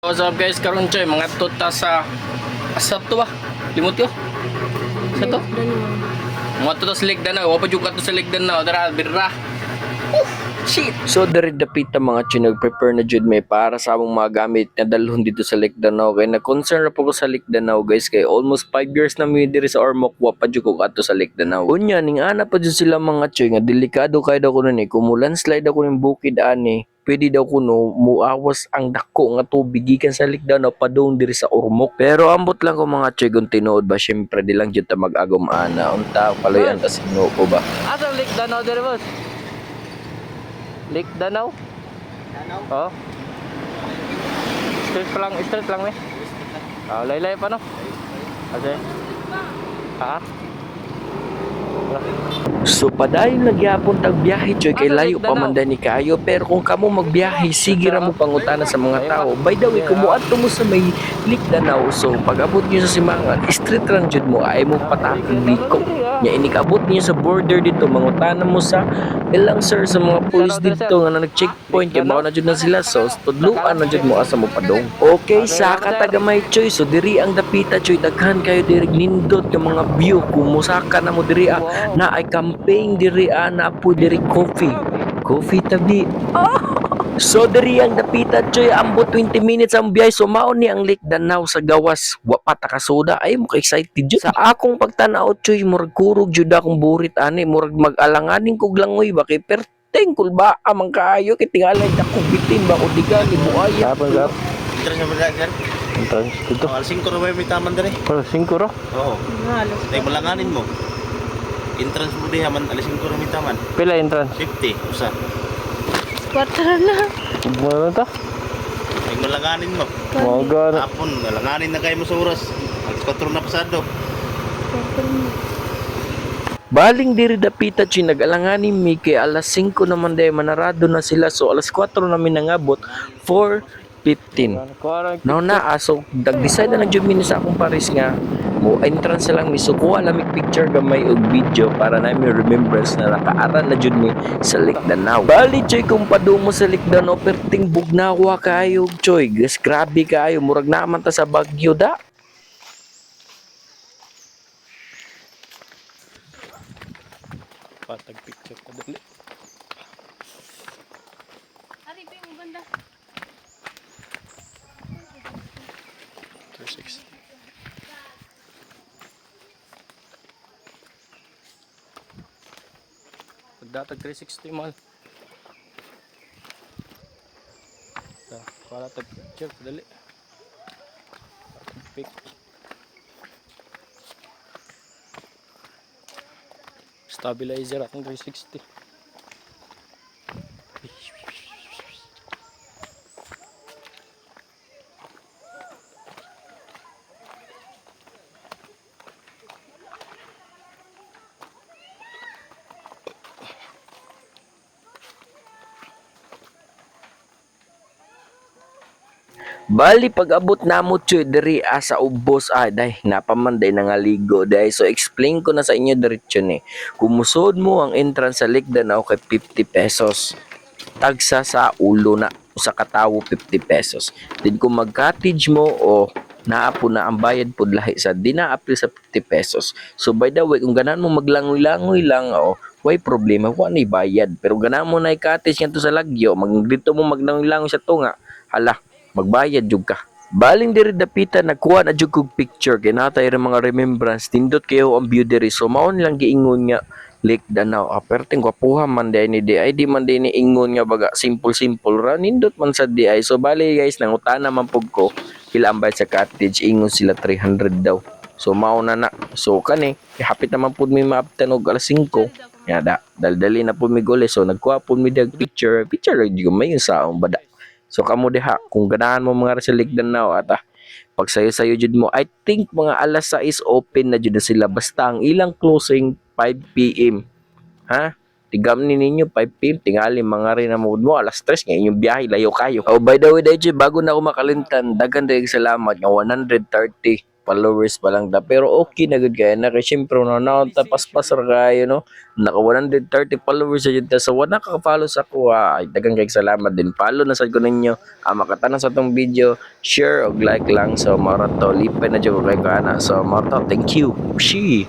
What's up guys, karon choy mga tuta sa asap to ba? Limot yo. Sa to? Mga tuta sa Ligdanao, wa pa jud ka to sa Ligdanao, dara birra. Shit. So dari dapita mga choy nag-prepare na jud may para sa among mga gamit na dalhon dito sa Ligdanao kay na-concern na po ko sa Ligdanao guys kay almost 5 years na mi diri sa Ormoc wa pa jud ko ato sa Ligdanao. Unya ning ana pa jud sila mga choy nga delikado kay daw kuno ni kumulan slide ako ning bukid ani. Pwede daw kuno muawas ang dako nga tubig gikan sa Ligdanao padung diri sa Ormoc. Pero ambot lang ko mga choy kung tinuod ba syempre di lang jud ta mag-agom ana unta paloy ang tasino ko ba. Asa Ligdanao diri boss? Ligdanao? Danao? Oh. Straight lang me. Ah, laylay pa no? Okay. Ha? So padayon nagyapon tag biyahe choy kay layo pa man ni kayo pero kung kamo magbiyahe sige ra mo pangutana sa mga tao. By the way kung moadto mo sa may Ligdanao so pag-abot niyo sa Simangan street lang jud mo ay mo patakog liko. Nya inikabot niyo sa border dito mangutana mo sa ilang sir sa mga police dito nga nag-checkpoint kay mao na jud na sila so tudluan na jud mo asa mo padong. Okay sa katagamay choy so diri ang dapita choy daghan kayo diri nindot nga mga view kung musaka na mo diri na ay campaign diri na po diri coffee tabi so diri ang dapita choy ambot 20 minutes ang biyahe so mao ni ang Ligdanao sa gawas wa pa ta kasoda ay mo ka excited jud sa akong pagtan-aw choy murag kurog jud akong burit ani murag mag-alanganin kog langoy ba kay perteng kulba amang kaayo kay tingalay dako bitin ba o digali buaya tapos sir Entrance na ba sir? entrance dito Alas 5 na ba yung may taman dali? para 5 ro Oo. Dahil malanganin mo. Entrance mo diha man alas 5 na may taman. pila entrance 50 usa. Kwarta na. mo ta Dahil malanganin mo. mo gana Hapon, malanganin na kayo mo sa oras. Alas 4 na pasado. Baling diri dapita chi nag-alangani mi kay alas 5 naman day manarado na sila so alas 4 namin nangabot 4:15. Now na so dag-decide na jud mi sa akong Paris nga mo entrance lang mi so kuha lang mi picture gamay og video para na mi remembrance na nakaaran na jud mi sa Ligdanao. Bali choy kung padung mo sa Ligdanao perting bugnawa kayo choy gas grabe kayo murag naman ta sa Baguio da. Patag picture ko dali. Ari, mo banda. 36. Pagdatag 360 mal. Para tag picture ko dali. Patag pic. Stabilizer akong 360. Bali pag-abot namo choy diri sa ubos day napamanday nangaligo day so explain ko na sa inyo diretso ni kumusod mo ang entrance sa Ligdanao kay 50 pesos tagsa sa ulo na sa katawo 50 pesos din kung mag-cottage mo o naapo na ang bayad pud lahi sa dina-apply sa 50 pesos so by the way kung ganan mo maglangoy-langoy lang way problema wa ni bayad pero ganan mo na i-cottage ngadto sa Lagyo dito mo maglangoy-langoy sa tunga hala magbayad jud ka. Baling diri dapita nagkuha na jud kog picture kay natay ra mga remembrance tindot kayo ang view diri so mao nilang giingon nga Ligdanao perting gwapuha man day ni di ay di man day ni ingon nga baga simple ra nindot man sa di ay so bali guys nangutana man pug ko pila ang bayad sa cottage ingon sila 300 daw so mao na so kani hapit naman pud mi maabtan og alas 5 ya daldali na pud mi gole so nagkuha pud mi dag picture ra jud may sa bada. So kamo diha kung ganahan mo mga sa Ligdanao pag sayo jud mo I think mga alas 6 open na jud na sila basta ang ilang closing 5 PM. Ha? Tigam ni ninyo 5 PM tingali mga rin na mo alas 3 nga inyong biyahe layo kayo. Oh by the way dayjay bago na ako makalimtan dagan dayong salamat nga 130 followers pa lang ta. Pero okay na good kaya na kay syempre no na tapaspas ra kayo no. Naka 130 followers sa ta. So wala ka follow sa kuha. Ay daghang kay salamat din. Follow na sad ko ninyo. Makatanan sa tong video, share og like lang. So mao ra to lipay na jud ko kay kana. So mao to. Thank you. Shi.